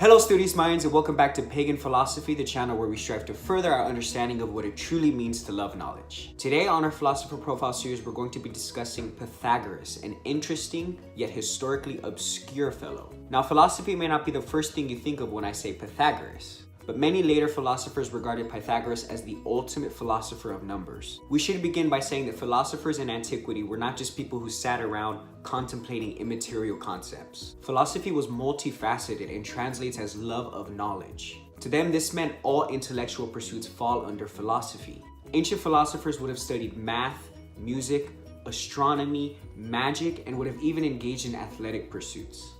Hello studious minds, and welcome back to Pagan Philosophy, the channel where we strive to further our understanding of what it truly means to love knowledge. Today on our Philosopher Profile series, we're going to be discussing Pythagoras, an interesting yet historically obscure fellow. Now, philosophy may not be the first thing you think of when I say Pythagoras, but many later philosophers regarded Pythagoras as the ultimate philosopher of numbers. We should begin by saying that philosophers in antiquity were not just people who sat around contemplating immaterial concepts. Philosophy was multifaceted and translates as love of knowledge. To them, this meant all intellectual pursuits fall under philosophy. Ancient philosophers would have studied math, music, astronomy, magic, and would have even engaged in athletic pursuits.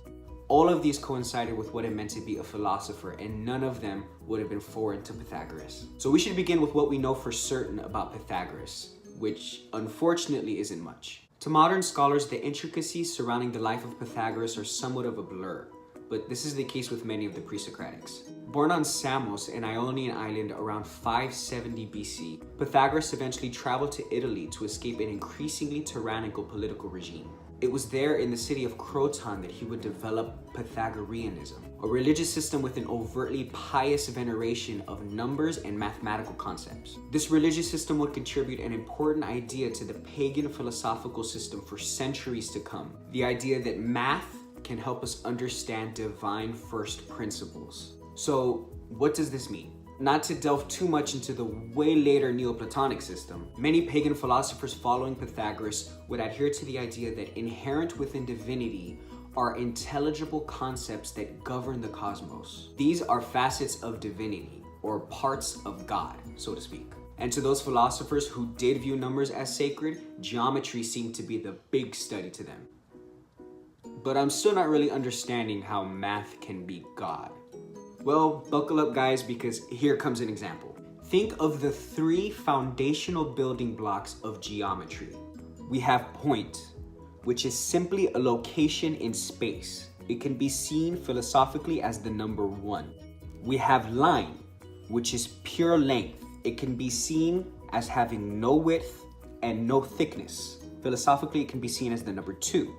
All of these coincided with what it meant to be a philosopher, and none of them would have been foreign to Pythagoras. So we should begin with what we know for certain about Pythagoras, which unfortunately isn't much. To modern scholars, the intricacies surrounding the life of Pythagoras are somewhat of a blur, but this is the case with many of the pre-Socratics. Born on Samos, an Ionian island around 570 BC, Pythagoras eventually traveled to Italy to escape an increasingly tyrannical political regime. It was there in the city of Croton that he would develop Pythagoreanism, a religious system with an overtly pious veneration of numbers and mathematical concepts. This religious system would contribute an important idea to the pagan philosophical system for centuries to come: the idea that math can help us understand divine first principles. So, what does this mean? Not to delve too much into the way later Neoplatonic system, many pagan philosophers following Pythagoras would adhere to the idea that inherent within divinity are intelligible concepts that govern the cosmos. These are facets of divinity, or parts of God, so to speak. And to those philosophers who did view numbers as sacred, geometry seemed to be the big study to them. But I'm still not really understanding how math can be God. Well, buckle up guys, because here comes an example. Think of the three foundational building blocks of geometry. We have point, which is simply a location in space. It can be seen philosophically as the number 1. We have line, which is pure length. It can be seen as having no width and no thickness. Philosophically, it can be seen as the number 2.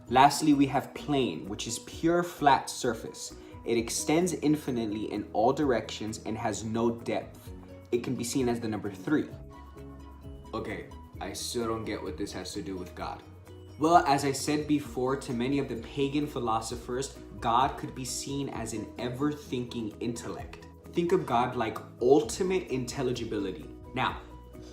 Lastly, we have plane, which is pure flat surface. It extends infinitely in all directions and has no depth. It can be seen as the number 3. Okay, I still don't get what this has to do with God. Well, as I said before, to many of the pagan philosophers, God could be seen as an ever-thinking intellect. Think of God like ultimate intelligibility. Now,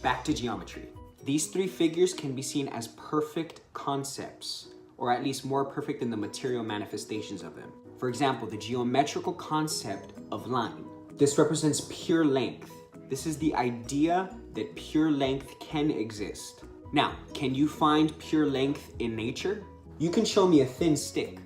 back to geometry. These three figures can be seen as perfect concepts, or at least more perfect than the material manifestations of them. For example, the geometrical concept of line. This represents pure length. This is the idea that pure length can exist. Now, can you find pure length in nature? You can show me a thin stick,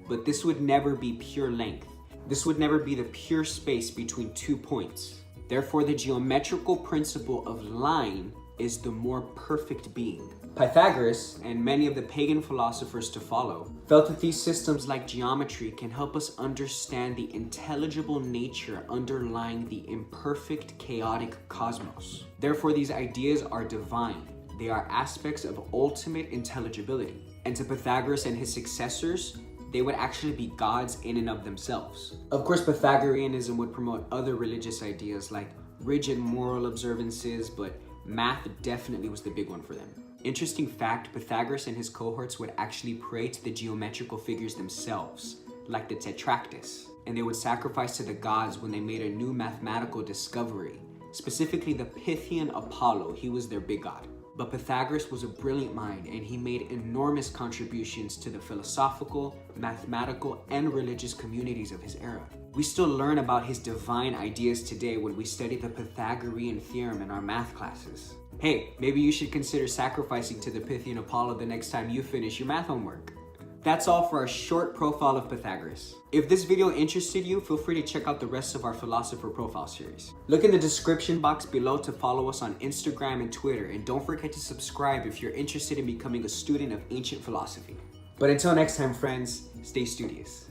but this would never be pure length. This would never be the pure space between 2 points. Therefore, the geometrical principle of line is the more perfect being. Pythagoras, and many of the pagan philosophers to follow, felt that these systems like geometry can help us understand the intelligible nature underlying the imperfect, chaotic cosmos. Therefore, these ideas are divine. They are aspects of ultimate intelligibility. And to Pythagoras and his successors, they would actually be gods in and of themselves. Of course, Pythagoreanism would promote other religious ideas like rigid moral observances, but math definitely was the big one for them. Interesting fact, Pythagoras and his cohorts would actually pray to the geometrical figures themselves, like the Tetractys, and they would sacrifice to the gods when they made a new mathematical discovery, specifically the Pythian Apollo. He was their big god. But Pythagoras was a brilliant mind, and he made enormous contributions to the philosophical, mathematical, and religious communities of his era. We still learn about his divine ideas today when we study the Pythagorean theorem in our math classes. Hey, maybe you should consider sacrificing to the Pythian Apollo the next time you finish your math homework. That's all for our short profile of Pythagoras. If this video interested you, feel free to check out the rest of our Philosopher Profile series. Look in the description box below to follow us on Instagram and Twitter, and don't forget to subscribe if you're interested in becoming a student of ancient philosophy. But until next time, friends, stay studious.